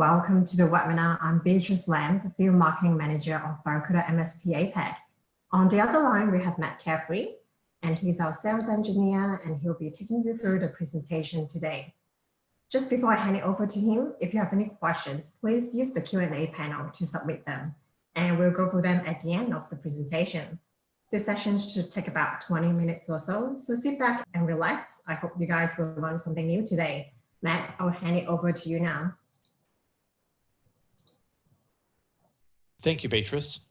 welcome to the webinar. I'm Beatrice Lam, the Field Marketing Manager of Barracuda MSP APAC. On the other line, we have Matt Carefree, and he's our sales engineer, and he'll be taking you through the presentation today. Just before I hand it over to him, if you have any questions, please use the Q&A panel to submit them, and we'll go through them at the end of the presentation. This session should take about 20 minutes or so, so sit back and relax. I hope you guys will learn something new today. Matt, I'll hand it over to you now. Thank you, Beatrice.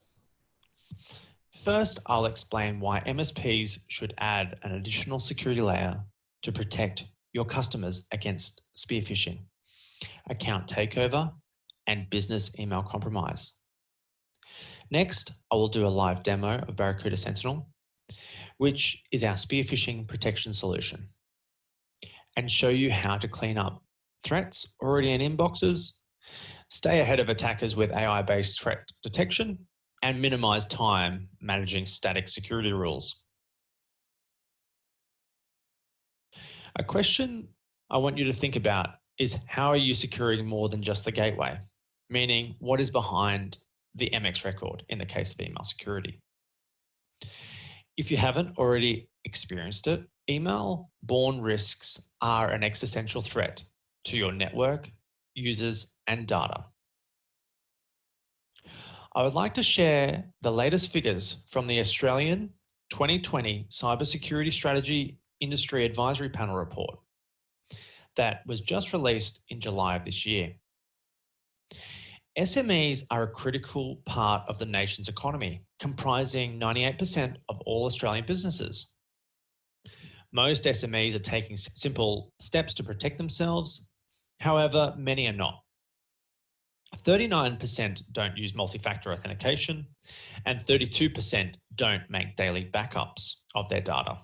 First, I'll explain why MSPs should add an additional security layer to protect your customers against spear phishing, account takeover, and business email compromise. Next, I will do a live demo of Barracuda Sentinel, which is our spear phishing protection solution, and show you how to clean up threats already in inboxes, stay ahead of attackers with AI-based threat detection, and minimize time managing static security rules. A question I want you to think about is, how are you securing more than just the gateway? Meaning, what is behind the MX record in the case of email security? If you haven't already experienced it, email-borne risks are an existential threat to your network, users, and data. I would like to share the latest figures from the Australian 2020 Cybersecurity Strategy Industry Advisory Panel report that was just released in July of this year. SMEs are a critical part of the nation's economy, comprising 98% of all Australian businesses. Most SMEs are taking simple steps to protect themselves. However, many are not. 39% don't use multi-factor authentication, and 32% don't make daily backups of their data.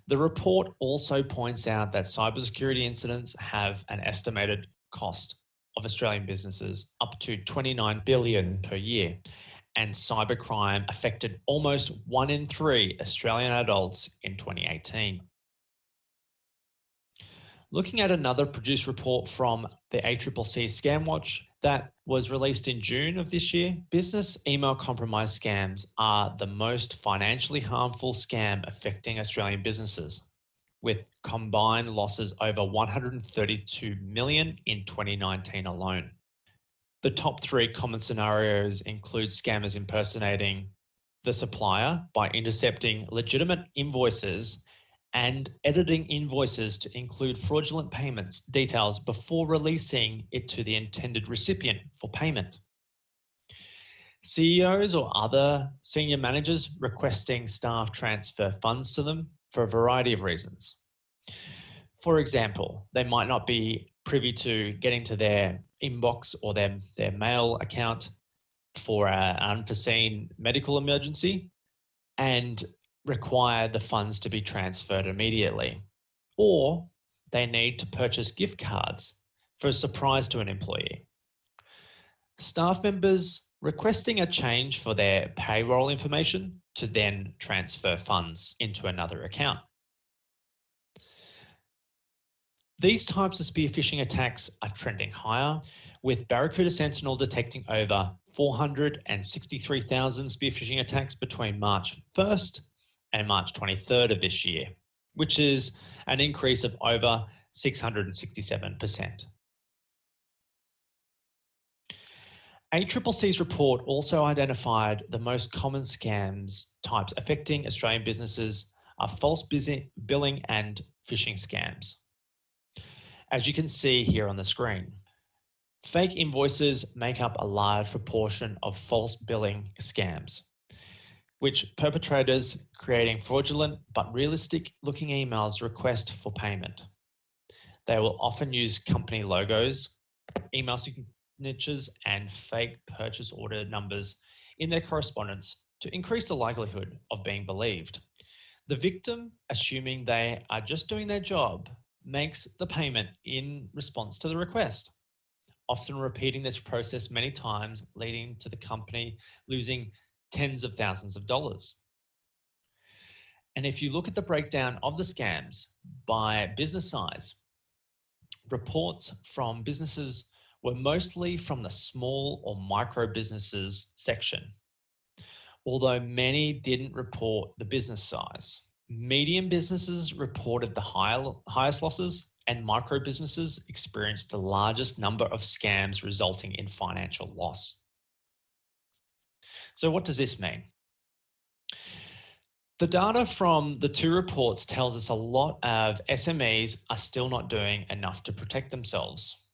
The report also points out that cybersecurity incidents have an estimated cost of Australian businesses up to $29 billion per year, and cybercrime affected almost 1 in 3 Australian adults in 2018. Looking at another produced report from the ACCC Scam Watch that was released in June of this year, business email compromise scams are the most financially harmful scam affecting Australian businesses, with combined losses over 132 million in 2019 alone. The top 3 common scenarios include scammers impersonating the supplier by intercepting legitimate invoices and editing invoices to include fraudulent payments details before releasing it to the intended recipient for payment. CEOs or other senior managers requesting staff transfer funds to them for a variety of reasons. For example, they might not be privy to getting to their inbox or their mail account for an unforeseen medical emergency and require the funds to be transferred immediately. Or they need to purchase gift cards for a surprise to an employee. Staff members requesting a change for their payroll information to then transfer funds into another account. These types of spear phishing attacks are trending higher, with Barracuda Sentinel detecting over 463,000 spear phishing attacks between March 1st and March 23rd of this year, which is an increase of over 667%. ACCC's report also identified the most common scams types affecting Australian businesses are false billing and phishing scams. As you can see here on the screen, fake invoices make up a large proportion of false billing scams, which perpetrators creating fraudulent but realistic looking emails request for payment. They will often use company logos, email signatures, and fake purchase order numbers in their correspondence to increase the likelihood of being believed. The victim, assuming they are just doing their job, makes the payment in response to the request, often repeating this process many times, leading to the company losing tens of thousands of dollars. And if you look at the breakdown of the scams by business size, reports from businesses were mostly from the small or micro businesses section, although many didn't report the business size. Medium businesses reported the highest losses, and micro businesses experienced the largest number of scams resulting in financial loss. So what does this mean? The data from the two reports tells us a lot of SMEs are still not doing enough to protect themselves.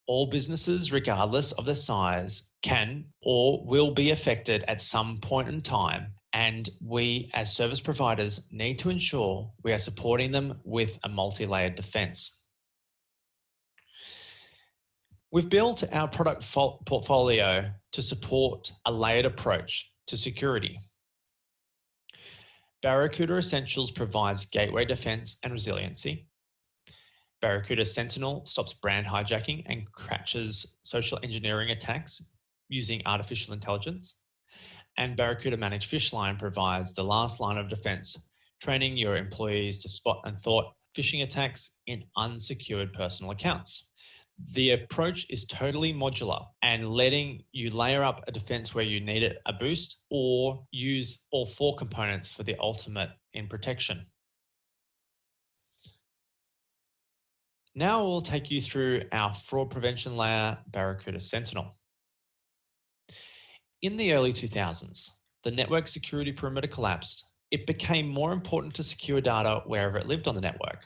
All businesses, regardless of their size, can or will be affected at some point in time, and we as service providers need to ensure we are supporting them with a multi-layered defense. We've built our product portfolio to support a layered approach to security. Barracuda Essentials provides gateway defense and resiliency. Barracuda Sentinel stops brand hijacking and catches social engineering attacks using artificial intelligence. And Barracuda Managed Phish Line provides the last line of defense, training your employees to spot and thwart phishing attacks in unsecured personal accounts. The approach is totally modular and letting you layer up a defense where you need it a boost, or use all four components for the ultimate in protection. Now we'll take you through our fraud prevention layer, Barracuda Sentinel. In the early 2000s, the network security perimeter collapsed. It became more important to secure data wherever it lived on the network.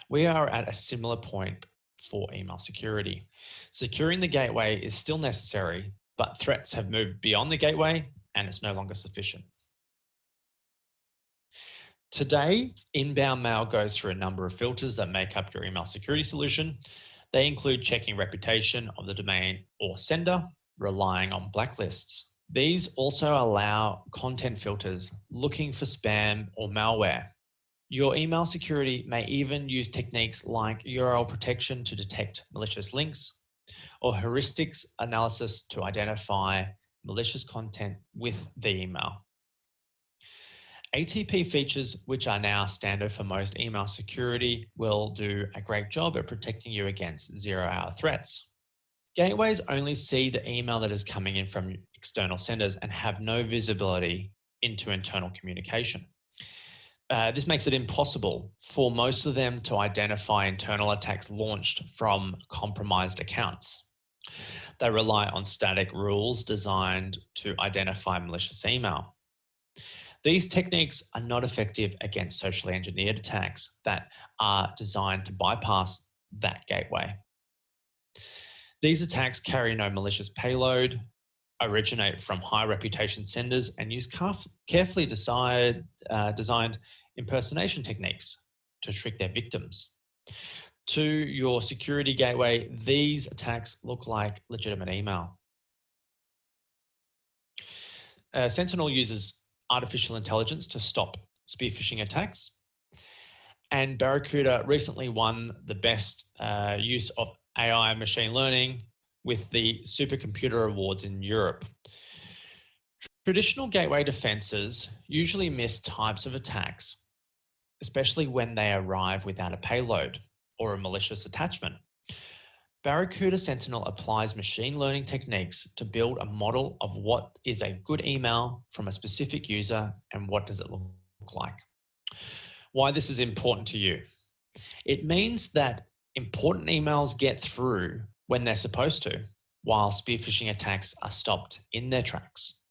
We are at a similar point for email security. Securing the gateway is still necessary, but threats have moved beyond the gateway and it's no longer sufficient. Today, inbound mail goes through a number of filters that make up your email security solution. They include checking reputation of the domain or sender, relying on blacklists. These also allow content filters, looking for spam or malware. Your email security may even use techniques like URL protection to detect malicious links, or heuristics analysis to identify malicious content with the email. ATP features, which are now standard for most email security, will do a great job at protecting you against zero-hour threats. Gateways only see the email that is coming in from external senders and have no visibility into internal communication. This makes it impossible for most of them to identify internal attacks launched from compromised accounts. They rely on static rules designed to identify malicious email. These techniques are not effective against socially engineered attacks that are designed to bypass that gateway. These attacks carry no malicious payload, originate from high reputation senders, and use carefully designed impersonation techniques to trick their victims. To your security gateway, these attacks look like legitimate email. Sentinel uses artificial intelligence to stop spear-phishing attacks. And Barracuda recently won the best use of AI machine learning with the Supercomputer Awards in Europe. Traditional gateway defenses usually miss types of attacks, especially when they arrive without a payload or a malicious attachment. Barracuda Sentinel applies machine learning techniques to build a model of what is a good email from a specific user and what does it look like. Why this is important to you. It means that important emails get through when they're supposed to, while spear-phishing attacks are stopped in their tracks.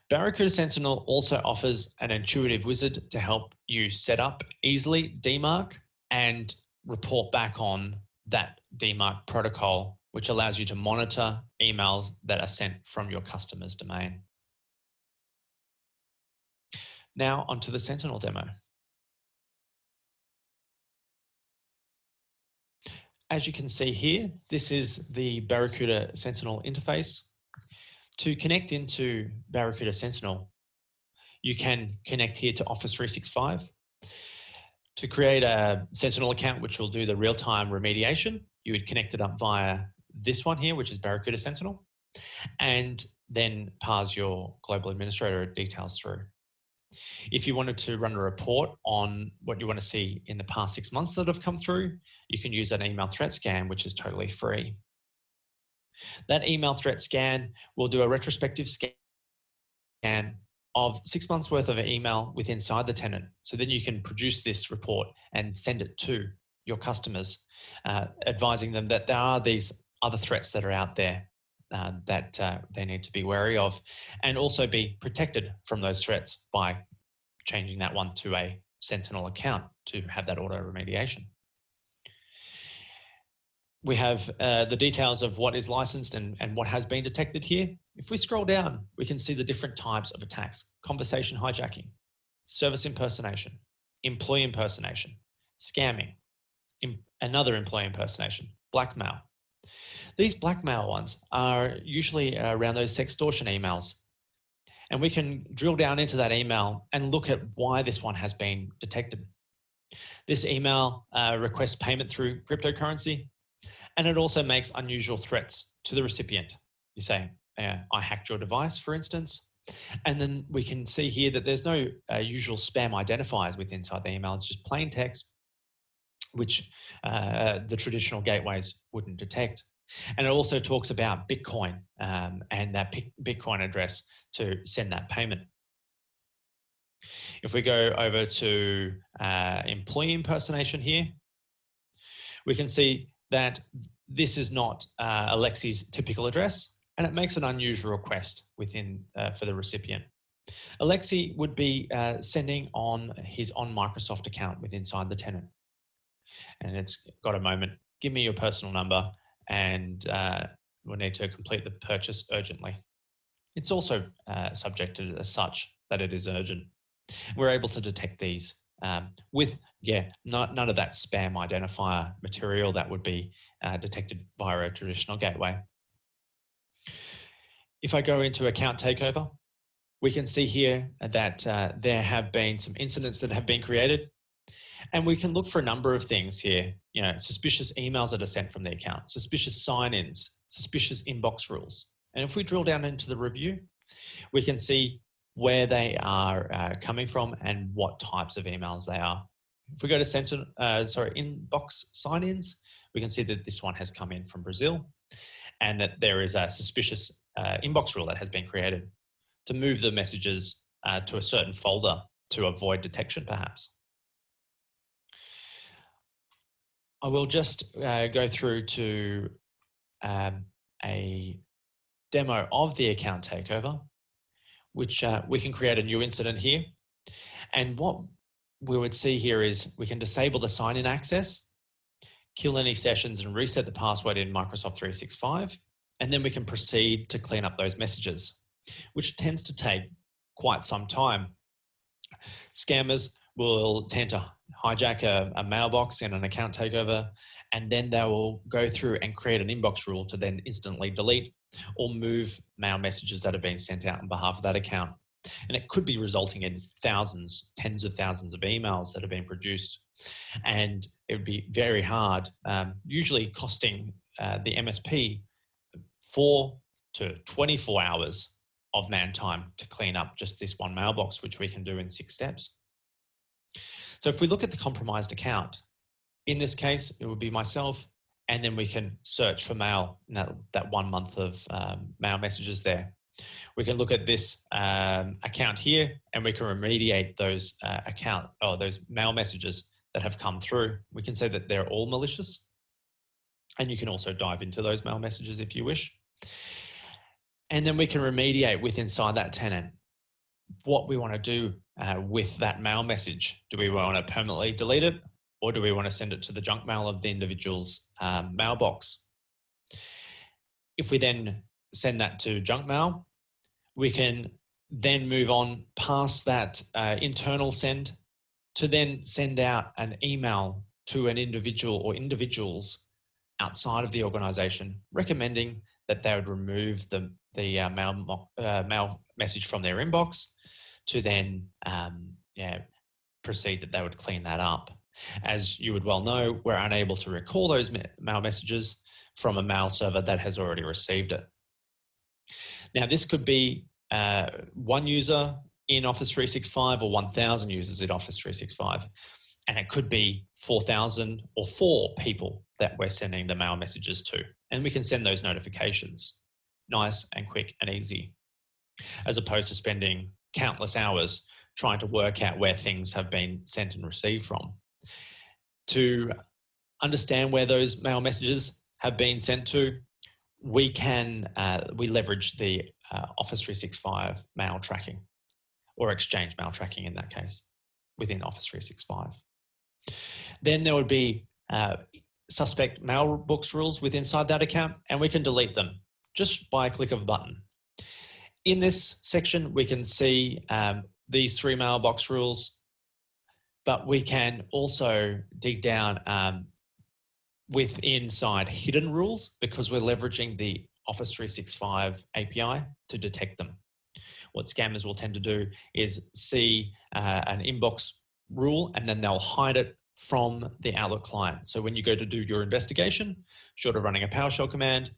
Barracuda Sentinel also offers an intuitive wizard to help you set up, easily demarc, and report back on that demarc protocol, which allows you to monitor emails that are sent from your customer's domain. Now onto the Sentinel demo. As you can see here, this is the Barracuda Sentinel interface. To connect into Barracuda Sentinel, you can connect here to Office 365. To create a Sentinel account, which will do the real-time remediation, you would connect it up via this one here, which is Barracuda Sentinel, and then pass your global administrator details through. If you wanted to run a report on what you want to see in the past 6 months that have come through, you can use an email threat scan, which is totally free. That email threat scan will do a retrospective scan of 6 months worth of email with inside the tenant. So then you can produce this report and send it to your customers, advising them that there are these other threats that are out there that they need to be wary of, and also be protected from those threats by changing that one to a Sentinel account to have that auto remediation. We have the details of what is licensed and what has been detected here. If we scroll down, we can see the different types of attacks: conversation hijacking, service impersonation, employee impersonation, scamming, another employee impersonation, blackmail. These blackmail ones are usually around those sextortion emails. And we can drill down into that email and look at why this one has been detected. This email requests payment through cryptocurrency, and it also makes unusual threats to the recipient. You say, I hacked your device, for instance, and then we can see here that there's no usual spam identifiers with inside the email. It's just plain text, which the traditional gateways wouldn't detect. And it also talks about Bitcoin and that Bitcoin address to send that payment. If we go over to employee impersonation here, we can see that this is not Alexi's typical address, and it makes an unusual request within for the recipient. Alexi would be sending on his Microsoft account with inside the tenant. And it's got a moment. Give me your personal number, and we'll need to complete the purchase urgently. It's also subjected as such that it is urgent. We're able to detect these with, none of that spam identifier material that would be detected via a traditional gateway. If I go into account takeover, we can see here that there have been some incidents that have been created. And we can look for a number of things here, suspicious emails that are sent from the account, suspicious sign-ins, suspicious inbox rules. And if we drill down into the review, we can see where they are coming from and what types of emails they are. If we go to inbox sign-ins, we can see that this one has come in from Brazil, and that there is a suspicious inbox rule that has been created to move the messages to a certain folder to avoid detection, perhaps. I will just go through to a demo of the account takeover, which we can create a new incident here. And what we would see here is we can disable the sign-in access, kill any sessions and reset the password in Microsoft 365. And then we can proceed to clean up those messages, which tends to take quite some time. Scammers will tend to hijack a mailbox in an account takeover, and then they will go through and create an inbox rule to then instantly delete or move mail messages that have been sent out on behalf of that account. And it could be resulting in thousands, tens of thousands of emails that have been produced. And it would be very hard, usually costing the MSP 4 to 24 hours of man time to clean up just this one mailbox, which we can do in 6 steps. So if we look at the compromised account, in this case, it would be myself, and then we can search for mail, that 1 month of mail messages there. We can look at this account here, and we can remediate those those mail messages that have come through. We can say that they're all malicious, and you can also dive into those mail messages if you wish. And then we can remediate with inside that tenant what we want to do with that mail message. Do we want to permanently delete it, or do we want to send it to the junk mail of the individual's mailbox? If we then send that to junk mail, we can then move on past that internal send to then send out an email to an individual or individuals outside of the organization recommending that they would remove the mail message from their inbox, to then proceed that they would clean that up. As you would well know, we're unable to recall those mail messages from a mail server that has already received it. Now, this could be one user in Office 365 or 1,000 users in Office 365. And it could be 4,000 or 4 people that we're sending the mail messages to. And we can send those notifications nice and quick and easy, as opposed to spending countless hours trying to work out where things have been sent and received from. To understand where those mail messages have been sent to, we leverage the Office 365 mail tracking, or Exchange mail tracking in that case, within Office 365. Then there would be suspect mailbox rules within inside that account, and we can delete them just by a click of a button. In this section, we can see these 3 mailbox rules, but we can also dig down inside hidden rules, because we're leveraging the Office 365 API to detect them. What scammers will tend to do is see an inbox rule, and then they'll hide it from the Outlook client. So when you go to do your investigation, short of running a PowerShell command,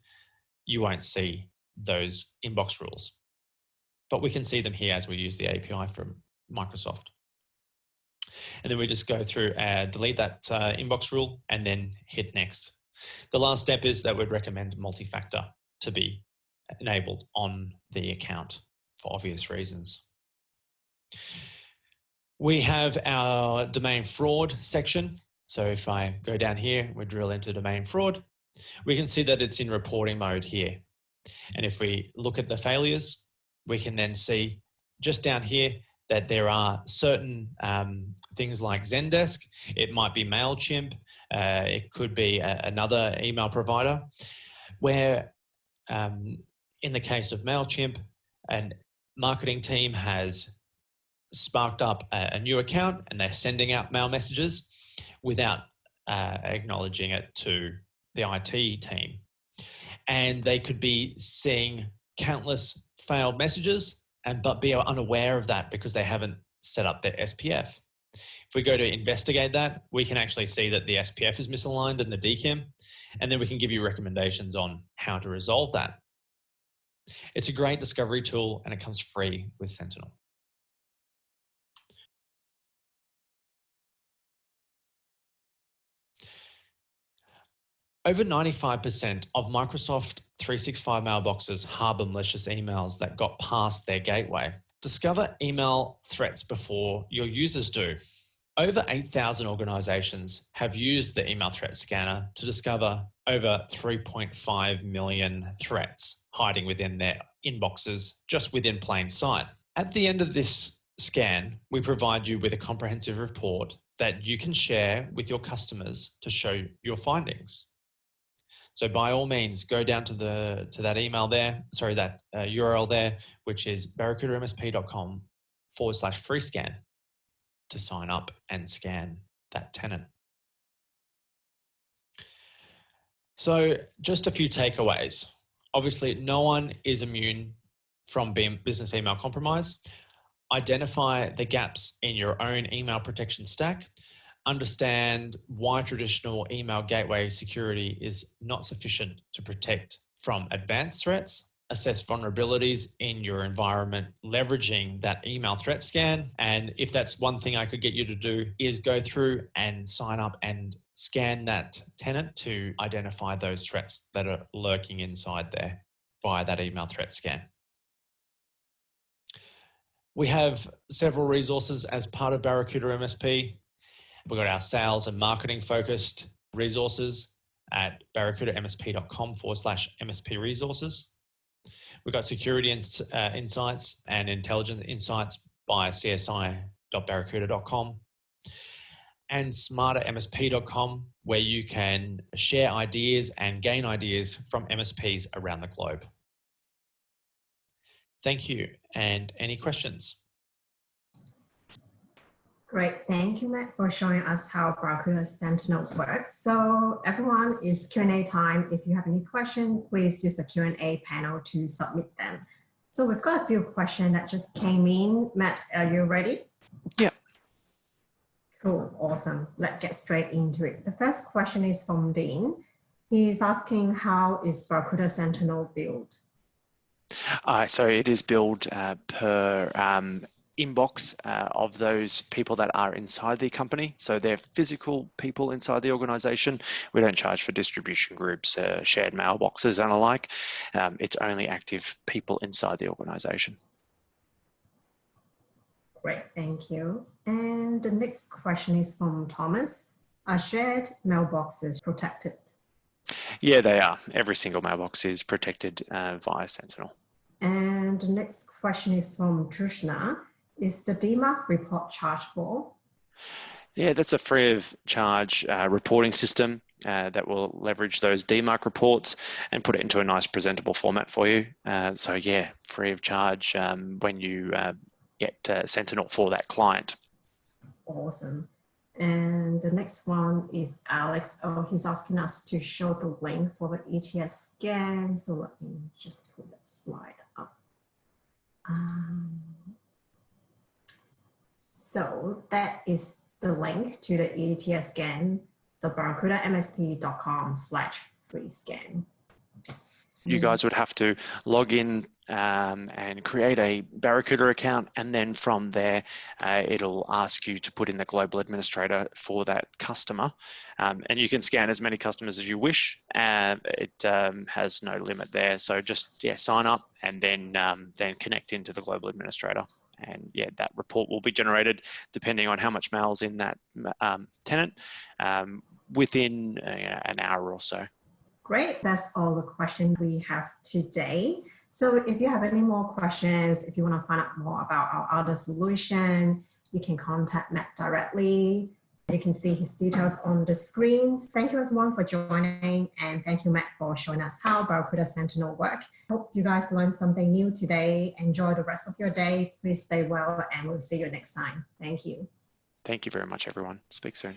you won't see those inbox rules. But we can see them here as we use the API from Microsoft. And then we just go through and delete that inbox rule and then hit next. The last step is that we'd recommend multi-factor to be enabled on the account for obvious reasons. We have our domain fraud section. So if I go down here, we drill into domain fraud, we can see that it's in reporting mode here. And if we look at the failures, we can then see just down here that there are certain things like Zendesk. It might be MailChimp. It could be another email provider, where in the case of MailChimp, a marketing team has sparked up a new account and they're sending out mail messages without acknowledging it to the IT team. And they could be seeing countless failed messages but be unaware of that because they haven't set up their SPF. If we go to investigate that, we can actually see that the SPF is misaligned in the DKIM, and then we can give you recommendations on how to resolve that. It's a great discovery tool and it comes free with Sentinel. Over 95% of Microsoft 365 mailboxes harbor malicious emails that got past their gateway. Discover email threats before your users do. Over 8,000 organizations have used the email threat scanner to discover over 3.5 million threats hiding within their inboxes, just within plain sight. At the end of this scan, we provide you with a comprehensive report that you can share with your customers to show your findings. So by all means, go down to that email there, that URL there, which is barracudamsp.com/freescan to sign up and scan that tenant. So just a few takeaways. Obviously, no one is immune from business email compromise. Identify the gaps in your own email protection stack. Understand why traditional email gateway security is not sufficient to protect from advanced threats. Assess vulnerabilities in your environment, leveraging that email threat scan. And if that's one thing I could get you to do, is go through and sign up and scan that tenant to identify those threats that are lurking inside there via that email threat scan. We have several resources as part of Barracuda MSP. We've got our sales and marketing focused resources at barracudamsp.com/MSP resources. We've got security insights and intelligence insights by csi.barracuda.com and smartermsp.com, where you can share ideas and gain ideas from MSPs around the globe. Thank you. And any questions? Great, thank you, Matt, for showing us how Barracuda Sentinel works. So everyone, it's Q&A time. If you have any questions, please use the Q&A panel to submit them. So we've got a few questions that just came in. Matt, are you ready? Yeah. Cool, awesome. Let's get straight into it. The first question is from Dean. He's asking, how is Barracuda Sentinel built? So it is built per inbox of those people that are inside the company. So they're physical people inside the organization. We don't charge for distribution groups, shared mailboxes and the like. It's only active people inside the organization. Great, thank you. And the next question is from Thomas. Are shared mailboxes protected? Yeah, they are. Every single mailbox is protected via Sentinel. And the next question is from Trishna. Is the DMARC report chargeable? Yeah, that's a free of charge reporting system that will leverage those DMARC reports and put it into a nice presentable format for you. So yeah, free of charge when you get Sentinel for that client. Awesome. And the next one is Alex. Oh, he's asking us to show the link for the ETS scan. So let me just put that slide up. So that is the link to the ETS scan. So barracudamsp.com/free scan. You guys would have to log in and create a Barracuda account, and then from there it'll ask you to put in the global administrator for that customer, and you can scan as many customers as you wish. It has no limit there, so just sign up and then connect into the global administrator, and that report will be generated depending on how much mail's in that tenant within an hour or so. Great, that's all the questions we have today. So if you have any more questions, if you want to find out more about our other solution, you can contact Matt directly. You can see his details on the screen. Thank you everyone for joining, and thank you Matt for showing us how Barracuda Sentinel work. Hope you guys learned something new today. Enjoy the rest of your day. Please stay well, and we'll see you next time. Thank you. Thank you very much, everyone. Speak soon.